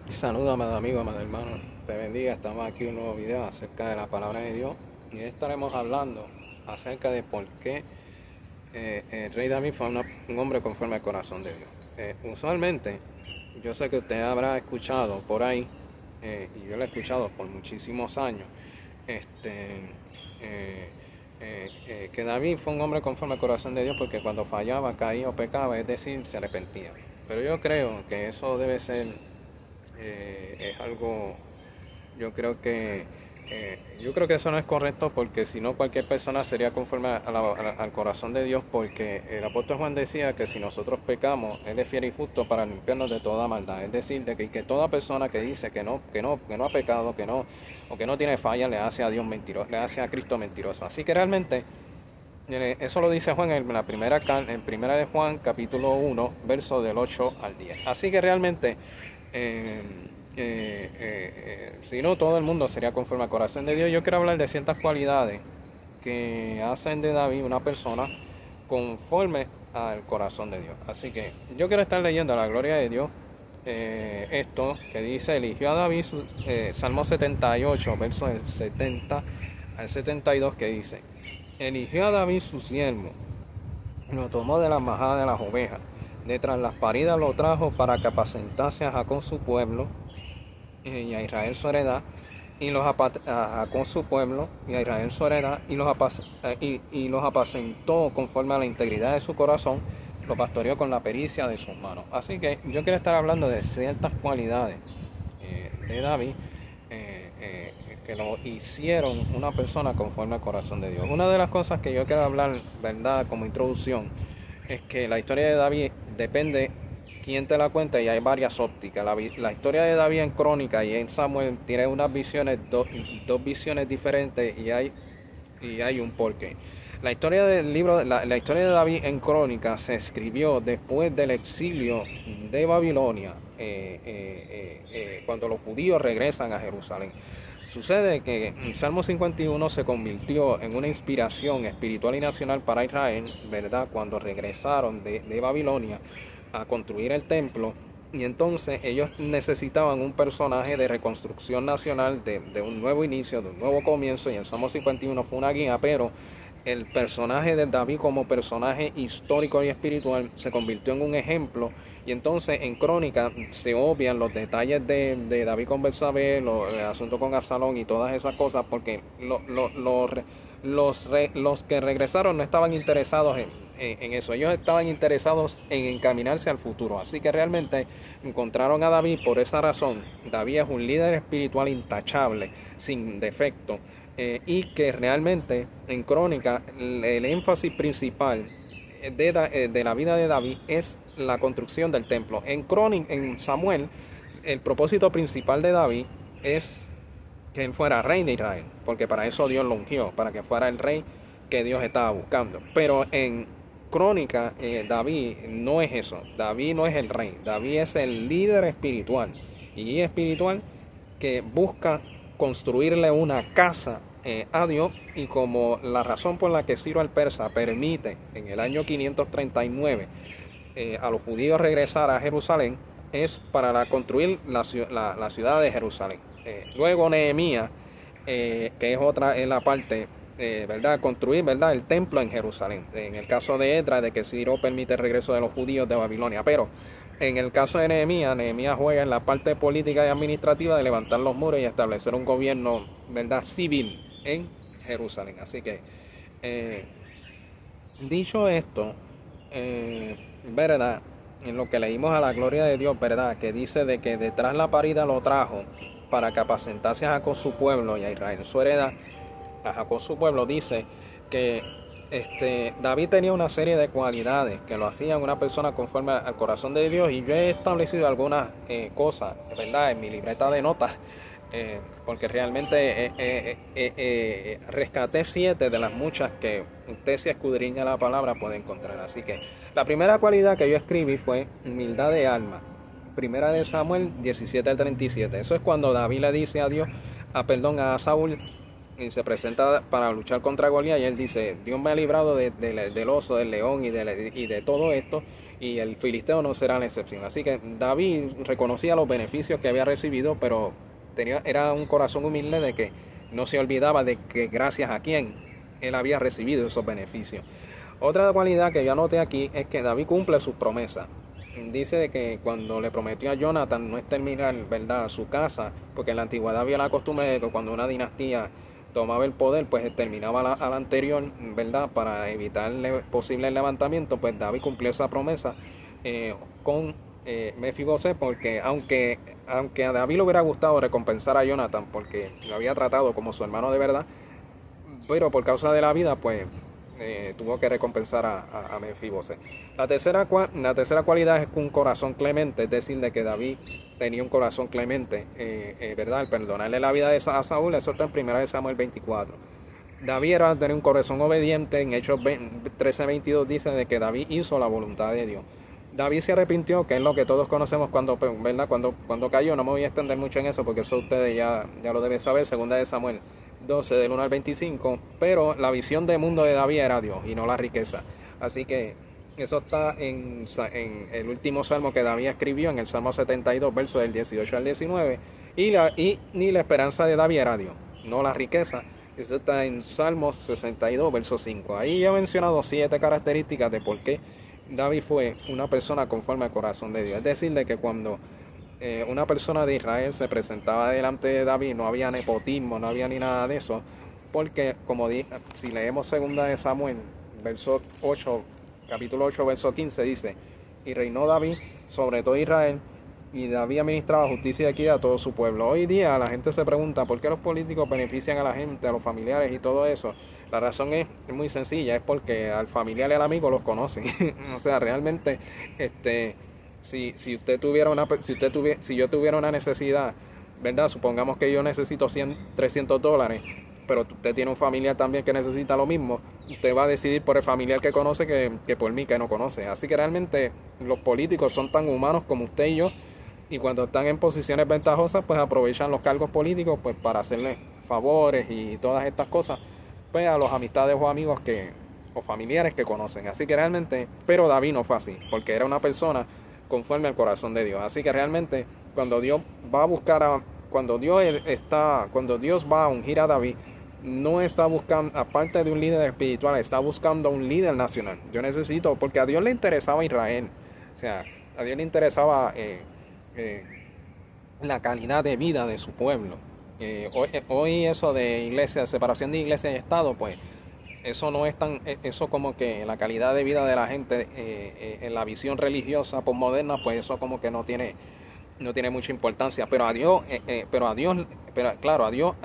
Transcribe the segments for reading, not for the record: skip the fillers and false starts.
Saludos, amado amigo, amado hermano. Te bendiga. Estamos aquí en un nuevo video acerca de la palabra de Dios. Y hoy estaremos hablando acerca de por qué el rey David fue un hombre conforme al corazón de Dios. Usualmente, yo sé que usted habrá escuchado por ahí, y yo lo he escuchado por muchísimos años, este, que David fue un hombre conforme al corazón de Dios porque cuando fallaba, caía o pecaba, es decir, se arrepentía. Pero yo creo que eso debe ser es algo, yo creo que yo creo que eso no es correcto porque si no cualquier persona sería conforme al corazón de Dios, porque el apóstol Juan decía que si nosotros pecamos él es fiel y justo para limpiarnos de toda maldad, es decir, de que toda persona que dice que no ha pecado, que no o que no tiene falla le hace a Dios mentiroso, le hace a Cristo mentiroso. Así que realmente eso lo dice Juan en en primera de Juan, capítulo 1, verso del 8 al 10. Así que realmente, eh, si no, todo el mundo sería conforme al corazón de Dios. Yo quiero hablar de ciertas cualidades que hacen de David una persona conforme al corazón de Dios. Así que yo quiero estar leyendo la gloria de Dios. Esto que dice, eligió a David, Salmo 78, verso del 70 al 72, que dice: eligió a David su siervo, lo tomó de la majada de las ovejas, de tras las paridas lo trajo para que apacentase a Jacob su pueblo y a Israel su heredad, y a Jacob su pueblo y a Israel su heredad, y los apacentó conforme a la integridad de su corazón, lo pastoreó con la pericia de sus manos. Así que yo quiero estar hablando de ciertas cualidades de David que lo hicieron una persona conforme al corazón de Dios. Una de las cosas que yo quiero hablar, verdad, como introducción, es que la historia de David depende quién te la cuenta y hay varias ópticas. La historia de David en Crónica y en Samuel tiene unas visiones, dos visiones diferentes y hay un porqué. La historia del libro, la historia de David en Crónica se escribió después del exilio de Babilonia, cuando los judíos regresan a Jerusalén. Sucede que el Salmo 51 se convirtió en una inspiración espiritual y nacional para Israel, ¿verdad? Cuando regresaron de Babilonia a construir el templo, y entonces ellos necesitaban un personaje de reconstrucción nacional, de un nuevo inicio, de un nuevo comienzo, y el Salmo 51 fue una guía, pero el personaje de David como personaje histórico y espiritual se convirtió en un ejemplo, y entonces en Crónica se obvian los detalles de David con Betsabé, el asunto con Absalón y todas esas cosas, porque los que regresaron no estaban interesados en eso, ellos estaban interesados en encaminarse al futuro. Así que realmente encontraron a David por esa razón. David es un líder espiritual intachable, sin defecto, y que realmente en Crónica el énfasis principal de la vida de David es la construcción del templo. En Samuel, el propósito principal de David es que él fuera rey de Israel, porque para eso Dios lo ungió, para que fuera el rey que Dios estaba buscando. Pero en Crónica, David no es eso. David no es el rey. David es el líder espiritual. Y espiritual que busca construirle una casa a Dios, y como la razón por la que Ciro el Persa permite en el año 539 a los judíos regresar a Jerusalén, es para construir la ciudad de Jerusalén. Luego Nehemías, que es otra en la parte, ¿verdad? Construir, ¿verdad? El templo en Jerusalén. En el caso de Edra, de que Ciro permite el regreso de los judíos de Babilonia. Pero en el caso de Nehemías, Nehemías juega en la parte política y administrativa de levantar los muros y establecer un gobierno, ¿verdad? Civil en Jerusalén. Así que, dicho esto, ¿verdad? En lo que leímos a la gloria de Dios, ¿verdad? Que dice de que detrás la parida lo trajo para que apacentase a Jacob su pueblo y a Israel su heredad. A Jacob su pueblo, dice que David tenía una serie de cualidades que lo hacían una persona conforme al corazón de Dios, y yo he establecido algunas cosas, ¿verdad?, en mi libreta de notas, porque realmente rescaté 7 de las muchas que usted, si escudriña la palabra, puede encontrar. Así que la primera cualidad que yo escribí fue humildad de alma. Primera de Samuel 17 al 37. Eso es cuando David le dice a Dios, a Saúl, y se presenta para luchar contra Goliat, y él dice: Dios me ha librado del oso, del león y de todo esto, y el filisteo no será la excepción. Así que David reconocía los beneficios que había recibido, pero era un corazón humilde de que no se olvidaba de que gracias a quién él había recibido esos beneficios. Otra cualidad que yo anoté aquí es que David cumple sus promesas. Dice de que cuando le prometió a Jonathan no exterminar, ¿verdad?, su casa, porque en la antigüedad había la costumbre de que cuando una dinastía tomaba el poder, pues exterminaba a la anterior, ¿verdad?, para evitar posible levantamiento. Pues David cumplió esa promesa con Mefiboset, porque aunque a David le hubiera gustado recompensar a Jonathan porque lo había tratado como su hermano de verdad, pero por causa de la vida, pues tuvo que recompensar a Mefiboset. La tercera cualidad es un corazón clemente, es decir, de que David tenía un corazón clemente, ¿verdad? Al perdonarle la vida a Saúl, eso está en 1 Samuel 24. David era tener un corazón obediente. En Hechos 13:22 dice de que David hizo la voluntad de Dios. David se arrepintió, que es lo que todos conocemos ¿verdad? Cuando cayó. No me voy a extender mucho en eso porque eso ustedes ya lo deben saber. 2 Samuel 12 del 1 al 25, pero la visión del mundo de David era Dios y no la riqueza. Así que eso está en el último salmo que David escribió, en el Salmo 72, versos del 18 al 19, y ni la esperanza de David era Dios, no la riqueza. Eso está en Salmos 62, verso 5. Ahí ya he mencionado 7 características de por qué David fue una persona conforme al corazón de Dios. Es decir, de que cuando una persona de Israel se presentaba delante de David, no había nepotismo, no había ni nada de eso, porque como si leemos 2 Samuel, verso 8, capítulo 8, verso 15, dice: y reinó David sobre todo Israel, y David administraba justicia y equidad a todo su pueblo. Hoy día la gente se pregunta por qué los políticos benefician a la gente, a los familiares y todo eso. La razón es muy sencilla, es porque al familiar y al amigo los conocen. O sea, realmente, si yo tuviera una necesidad, ¿verdad? Supongamos que yo necesito $300, pero usted tiene un familiar también que necesita lo mismo, usted va a decidir por el familiar que conoce que por mí que no conoce. Así que realmente los políticos son tan humanos como usted y yo, y cuando están en posiciones ventajosas, pues aprovechan los cargos políticos pues para hacerle favores y todas estas cosas pues a los amistades o amigos o familiares que conocen. Así que realmente, pero David no fue así, porque era una persona conforme al corazón de Dios. Así que realmente cuando Dios va a buscar cuando Dios va a ungir a David, no está buscando, aparte de un líder espiritual, está buscando un líder nacional. Yo necesito, porque a Dios le interesaba Israel, o sea, a Dios le interesaba la calidad de vida de su pueblo. Hoy eso de iglesia, separación de iglesia y Estado, pues eso no es tan, eso como que la calidad de vida de la gente en la visión religiosa postmoderna, pues eso como que no tiene mucha importancia. Pero a Dios, claro, a Dios,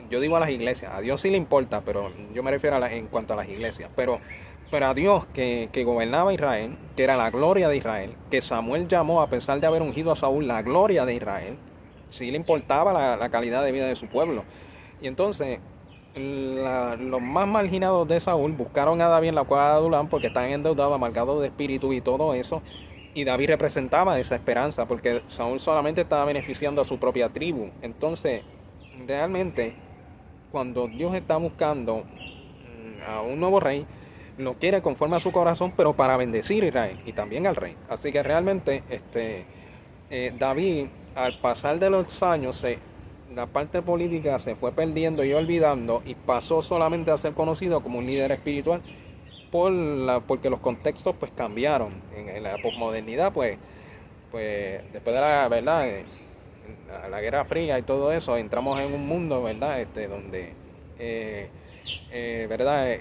yo digo a las iglesias, a Dios sí le importa, pero yo me refiero en cuanto a las iglesias. Pero a Dios que gobernaba Israel, que era la gloria de Israel, que Samuel llamó, a pesar de haber ungido a Saúl, la gloria de Israel, sí le importaba la calidad de vida de su pueblo. Y entonces los más marginados de Saúl buscaron a David en la cueva de Adulán porque estaban endeudados, amargados de espíritu y todo eso. Y David representaba esa esperanza porque Saúl solamente estaba beneficiando a su propia tribu. Entonces, realmente, cuando Dios está buscando a un nuevo rey, lo quiere conforme a su corazón, pero para bendecir a Israel y también al rey. Así que realmente David, al pasar de los años, la parte política se fue perdiendo y olvidando y pasó solamente a ser conocido como un líder espiritual porque los contextos pues cambiaron. En la posmodernidad pues después de la verdad la Guerra Fría y todo eso, entramos en un mundo, verdad, donde verdad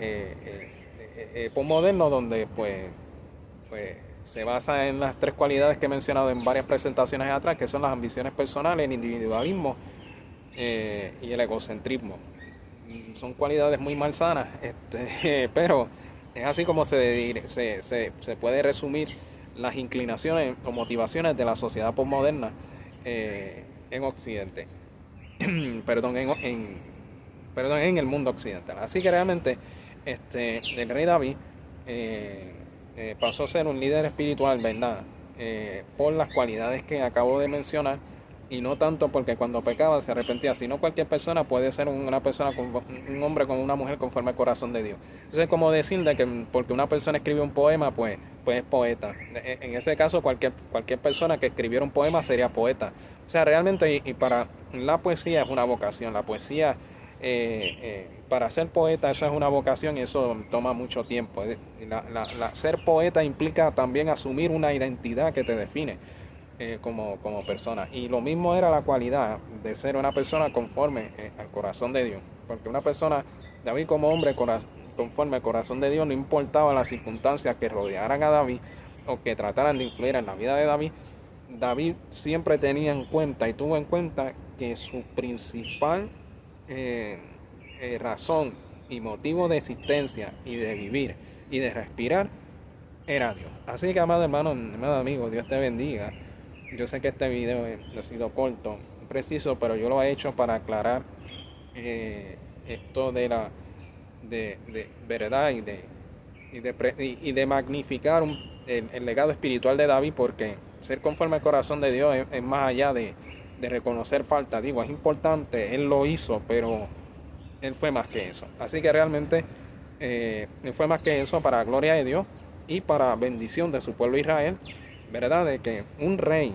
posmoderno, donde pues se basa en las 3 cualidades que he mencionado en varias presentaciones atrás, que son las ambiciones personales, el individualismo y el egocentrismo. Son cualidades muy malsanas, pero es así como se puede resumir las inclinaciones o motivaciones de la sociedad postmoderna en Occidente. Perdón, en el mundo occidental. Así que realmente el rey David pasó a ser un líder espiritual, ¿verdad? Por las cualidades que acabo de mencionar, y no tanto porque cuando pecaba se arrepentía, sino cualquier persona puede ser una persona, un hombre con una mujer conforme al corazón de Dios. Entonces es como decir de que porque una persona escribe un poema, pues es poeta. En ese caso, cualquier persona que escribiera un poema sería poeta. O sea, realmente, y para la poesía es una vocación. La poesía, para ser poeta, eso es una vocación y eso toma mucho tiempo. Ser poeta implica también asumir una identidad que te define como persona. Y lo mismo era la cualidad de ser una persona conforme al corazón de Dios. Porque una persona, David como hombre conforme al corazón de Dios, no importaba las circunstancias que rodearan a David o que trataran de influir en la vida de David, David siempre tenía en cuenta y tuvo en cuenta que su principal razón y motivo de existencia y de vivir y de respirar era Dios. Así que, amado hermano, amado amigo, Dios te bendiga. Yo sé que este video ha sido corto, preciso, pero yo lo he hecho para aclarar esto de verdad y de magnificar el legado espiritual de David, porque ser conforme al corazón de Dios es más allá de reconocer falta. Digo, es importante, Él lo hizo, pero Él fue más que eso. Así que realmente Él fue más que eso para la gloria de Dios y para bendición de su pueblo Israel, ¿verdad? De que un rey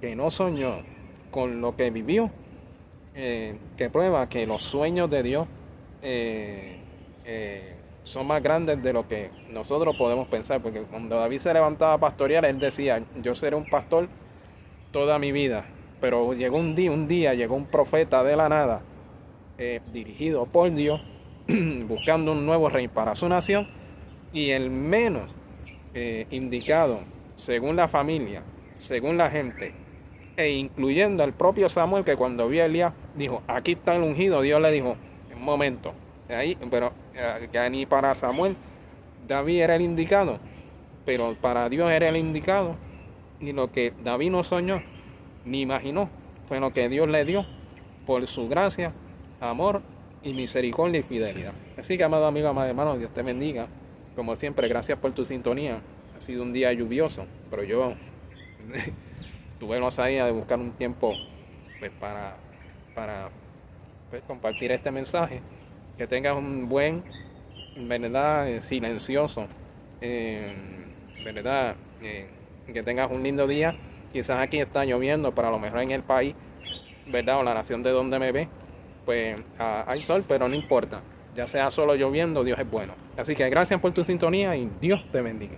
que no soñó con lo que vivió, que prueba que los sueños de Dios son más grandes de lo que nosotros podemos pensar, porque cuando David se levantaba a pastorear, él decía, yo seré un pastor toda mi vida, pero llegó un día llegó un profeta de la nada, dirigido por Dios, buscando un nuevo rey para su nación, y el menos indicado, según la familia, según la gente, e incluyendo al propio Samuel, que cuando vio a Elías dijo, aquí está el ungido. Dios le dijo, un momento, ahí, pero que ni para Samuel David era el indicado, pero para Dios era el indicado, y lo que David no soñó ni imaginó fue lo que Dios le dio por su gracia, amor y misericordia y fidelidad. Así que, amado amigo, amado hermano, Dios te bendiga. Como siempre, gracias por tu sintonía. Ha sido un día lluvioso, pero yo tuve la osadía de buscar un tiempo pues, para pues, compartir este mensaje. Que tengas un buen, ¿verdad? Silencioso, ¿verdad? Que tengas un lindo día. Quizás aquí está lloviendo, pero a lo mejor en el país, ¿verdad? O la nación de donde me ve, pues hay sol, pero no importa. Ya sea solo lloviendo, Dios es bueno. Así que gracias por tu sintonía y Dios te bendiga.